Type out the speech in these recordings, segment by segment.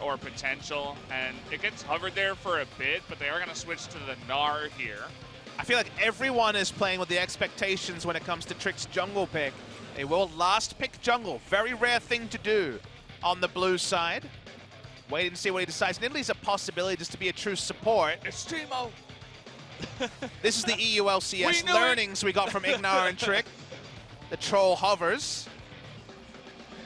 or potential, and it gets hovered there for a bit, but they are going to switch to the Gnar here. I feel like everyone is playing with the expectations when it comes to Trick's jungle pick. They will last pick jungle. Very rare thing to do on the blue side. Wait and see what he decides. Nidalee a possibility just to be a true support. It's Teemo. This is the EULCS learnings we got from Ignar and Trick. The troll hovers.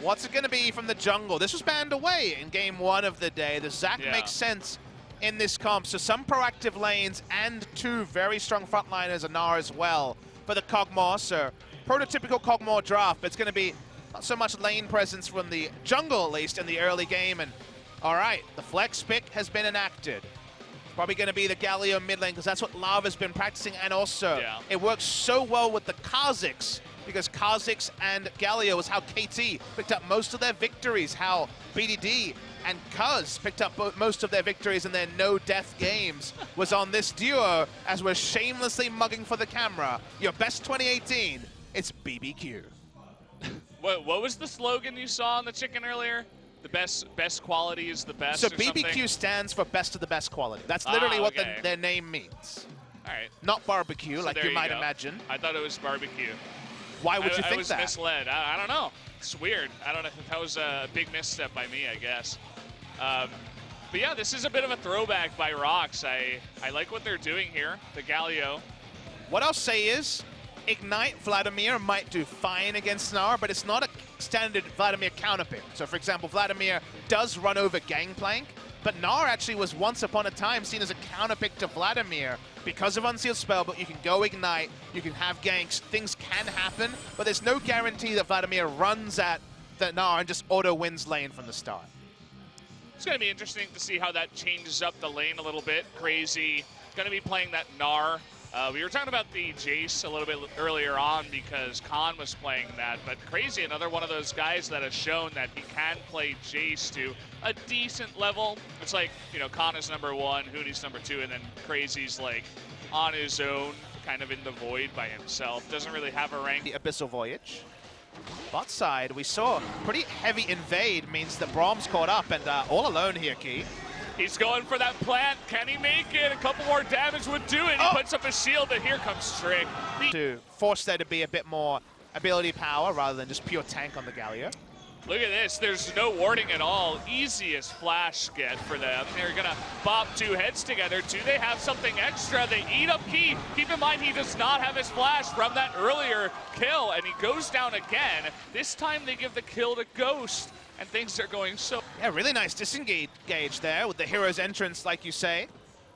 What's it going to be from the jungle? This was banned away in game 1 of the day. The Zac makes sense in this comp. So some proactive lanes and 2 very strong frontliners, Gnar as well, for the Kog'Maw. So prototypical Kog'Maw draft, but it's going to be not so much lane presence from the jungle, at least in the early game. And all right, the flex pick has been enacted. Probably going to be the Galio mid lane, because that's what Lava's been practicing, and also it works so well with the Kha'Zix, because Kha'Zix and Galio is how KT picked up most of their victories, how BDD and Cuz picked up most of their victories in their no-death games was on this duo, as we're shamelessly mugging for the camera. Your best 2018, it's BBQ. What was the slogan you saw on the chicken earlier? The best quality is the best. So BBQ stands for best of the best quality. That's literally what their name means. All right. Not barbecue, so like you might imagine. I thought it was barbecue. Why would you think that? I was misled. I don't know. It's weird. I don't know. That was a big misstep by me, I guess. But yeah, this is a bit of a throwback by ROX. I like what they're doing here, the Galio. What I'll say is, Ignite Vladimir might do fine against Gnar, but it's not a standard Vladimir counterpick. So for example, Vladimir does run over Gangplank, but Gnar actually was once upon a time seen as a counterpick to Vladimir because of Unsealed Spell, but you can go Ignite, you can have ganks, things can happen, but there's no guarantee that Vladimir runs at the Gnar and just auto wins lane from the start. It's going to be interesting to see how that changes up the lane a little bit. Crazy going to be playing that Gnar. We were talking about the Jace a little bit earlier on because Khan was playing that, but Crazy, another one of those guys that has shown that he can play Jace to a decent level. It's like, you know, Khan is number 1, Hoonie's number 2, and then Crazy's like on his own, kind of in the void by himself. Doesn't really have a rank. The Abyssal Voyage. Bot side, we saw pretty heavy invade, means that Brahms caught up and all alone here, Key. He's going for that plant. Can he make it? A couple more damage would do it. He puts up a shield, and here comes Trick. To force there to be a bit more ability power rather than just pure tank on the Galio. Look at this. There's no warding at all. Easiest flash get for them. They're going to bop 2 heads together. Do they have something extra? They eat up Key. Keep in mind, he does not have his flash from that earlier kill, and he goes down again. This time, they give the kill to Ghost. And things are going so... Yeah, really nice disengage there with the hero's entrance, like you say,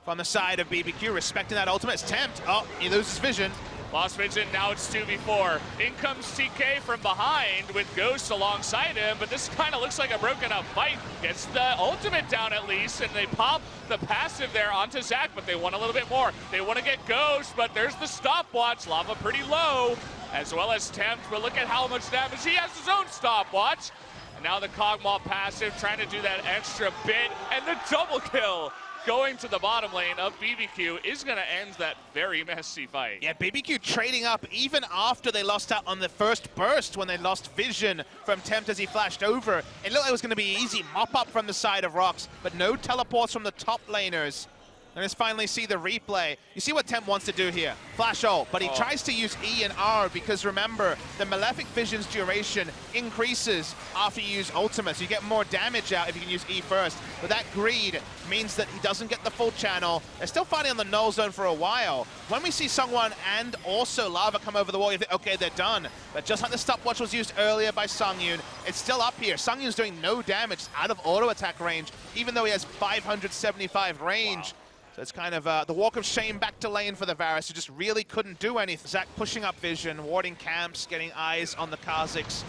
from the side of BBQ, respecting that ultimate. It's Tempt. Oh, he loses vision. Lost vision, now it's 2v4. In comes TK from behind with Ghost alongside him, but this kind of looks like a broken up fight. Gets the ultimate down at least, and they pop the passive there onto Zac, but they want a little bit more. They want to get Ghost, but there's the stopwatch. Lava pretty low, as well as Tempt, but look at how much damage. He has his own stopwatch. And now the Kog'Maw passive trying to do that extra bit, and the double kill going to the bottom lane of BBQ is going to end that very messy fight. Yeah, BBQ trading up even after they lost out on the first burst when they lost vision from Tempt as he flashed over. It looked like it was going to be easy mop up from the side of ROX, but no teleports from the top laners. And let's finally see the replay. You see what Tempt wants to do here. Flash ult, but he tries to use E and R because remember, the Malefic Vision's duration increases after you use ultimate, so you get more damage out if you can use E first. But that greed means that he doesn't get the full channel. They're still fighting on the null zone for a while. When we see Sungwon and also Lava come over the wall, you think, okay, they're done. But just like the stopwatch was used earlier by Sungyun, it's still up here. Sungyun's doing no damage, out of auto attack range, even though he has 575 range. Wow. So it's kind of the walk of shame back to lane for the Varus, who just really couldn't do anything. Zac pushing up vision, warding camps, getting eyes on the Kha'Zix,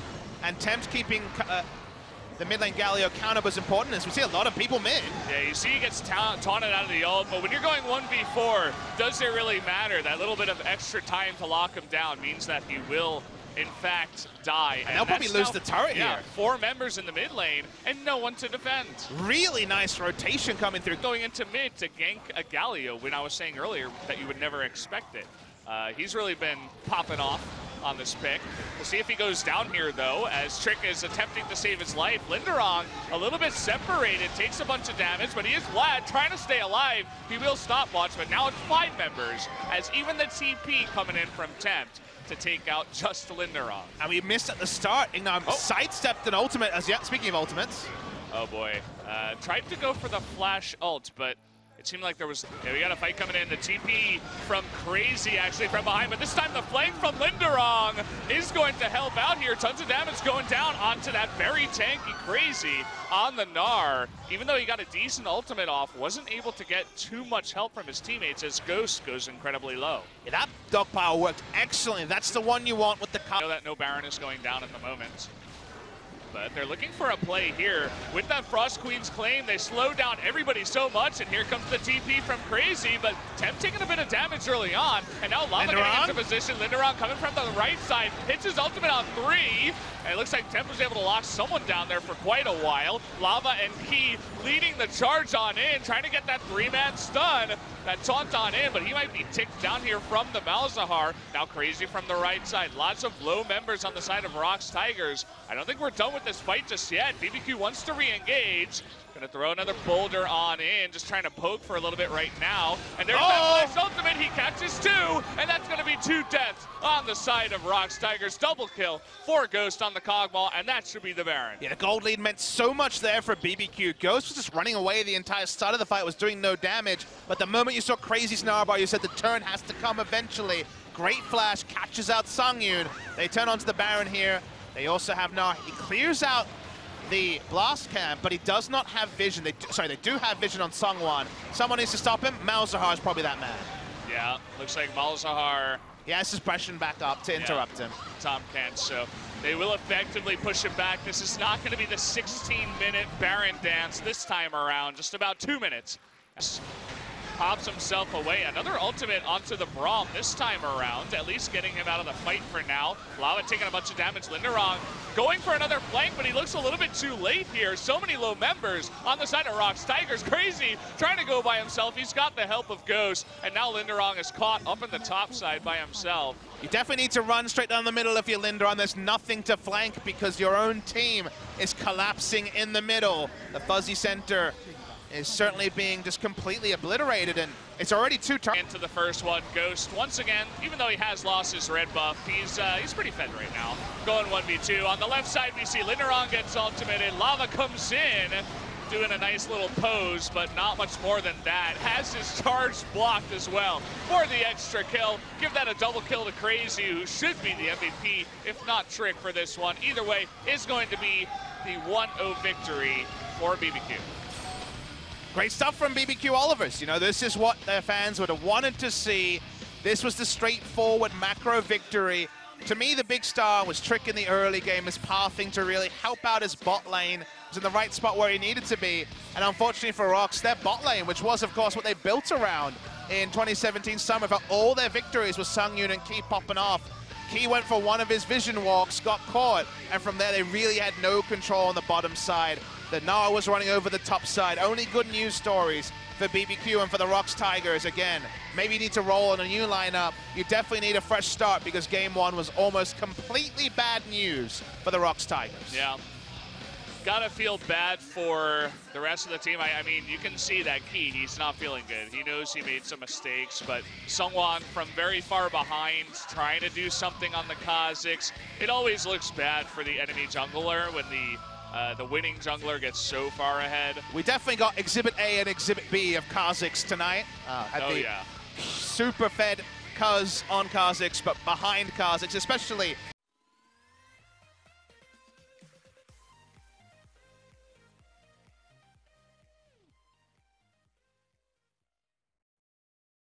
and Tempt keeping the mid lane Galio counter was important, as we see a lot of people mid. Yeah, you see he gets taunted out of the ult, but when you're going 1v4, does it really matter? That little bit of extra time to lock him down means that he will, in fact, die. And they'll probably lose the turret here. 4 members in the mid lane and no one to defend. Really nice rotation coming through. Going into mid to gank a Galio when I was saying earlier that you would never expect it. He's really been popping off on this pick. We'll see if he goes down here, though, as Trick is attempting to save his life. Linderong, a little bit separated, takes a bunch of damage, but he is Vlad trying to stay alive. He will stopwatch, but now it's 5 members, as even the TP coming in from Tempt to take out just Linderong. And we missed at the start. Sidestepped an ultimate, speaking of ultimates. Oh boy, tried to go for the flash ult, but it seemed like there was, we got a fight coming in. The TP from Crazy actually from behind, but this time the flank from Linderong is going to help out here. Tons of damage going down onto that very tanky Crazy on the Gnar. Even though he got a decent ultimate off, wasn't able to get too much help from his teammates as Ghost goes incredibly low. Yeah, that dog pile worked excellently. That's the one you want with the... I know that no Baron is going down at the moment. But they're looking for a play here. With that Frost Queen's claim, they slow down everybody so much, and here comes the TP from Crazy, but Tempt taking a bit of damage early on, and now Lava getting into position. Linderong coming from the right side, hits his ultimate on 3, and it looks like Tempt was able to lock someone down there for quite a while. Lava and Key leading the charge on in, trying to get that 3-man stun, that taunt on in, but he might be ticked down here from the Malzahar. Now Crazy from the right side. Lots of low members on the side of ROX Tigers. I don't think we're done with this fight just yet. BBQ wants to re-engage. Gonna throw another boulder on in, just trying to poke for a little bit right now. And there's that nice ultimate, he catches 2, and that's gonna be 2 deaths on the side of ROX Tigers. Double kill for Ghost on the Cogmaw, and that should be the Baron. Yeah, the gold lead meant so much there for BBQ. Ghost was just running away the entire start of the fight, was doing no damage, but the moment you saw Crazy Snarbar, you said the turn has to come eventually. Great flash, catches out Sungyun. They turn onto the Baron here. They also have Gnar. He clears out the blast camp, but he does not have vision. They do have vision on Sungwon. Someone needs to stop him. Malzahar is probably that man. Yeah, looks like Malzahar. He has suppression back up to interrupt him. Tom can't, so they will effectively push him back. This is not going to be the 16-minute Baron dance this time around. Just about 2 minutes. Pops himself away. Another ultimate onto the Braum this time around, at least getting him out of the fight for now. Lava taking a bunch of damage. Linderong going for another flank, but he looks a little bit too late here. So many low members on the side of ROX Tigers. Crazy trying to go by himself. He's got the help of Ghost, and now Linderong is caught up in the top side by himself. You definitely need to run straight down the middle if you're Linderong. There's nothing to flank because your own team is collapsing in the middle. The fuzzy center is certainly being just completely obliterated, and it's already 2 turns. Into the first one, Ghost once again, even though he has lost his red buff, he's pretty fed right now. Going 1v2. On the left side, we see Linderong gets ultimated. Lava comes in, doing a nice little pose, but not much more than that. Has his charge blocked as well for the extra kill. Give that a double kill to Crazy, who should be the MVP, if not Trick, for this one. Either way, is going to be the 1-0 victory for BBQ. Great stuff from BBQ Olivers. You know, this is what their fans would have wanted to see. This was the straightforward macro victory. To me, the big star was Trick in the early game, his pathing to really help out his bot lane. Was in the right spot where he needed to be. And unfortunately for ROX, their bot lane, which was, of course, what they built around in 2017 summer, for all their victories was Sungyun and Key popping off. Key went for one of his vision walks, got caught, and from there they really had no control on the bottom side. The Gnar was running over the top side. Only good news stories for BBQ and for the ROX Tigers. Again, maybe you need to roll on a new lineup. You definitely need a fresh start because game 1 was almost completely bad news for the ROX Tigers. Yeah. Gotta feel bad for the rest of the team. I mean, you can see that Key, he's not feeling good. He knows he made some mistakes, but Sungwon from very far behind, trying to do something on the Kazakhs. It always looks bad for the enemy jungler when the winning jungler gets so far ahead. We definitely got Exhibit A and Exhibit B of Kazakhs tonight. Super fed Kaz on Kazakhs, but behind Kazakhs, especially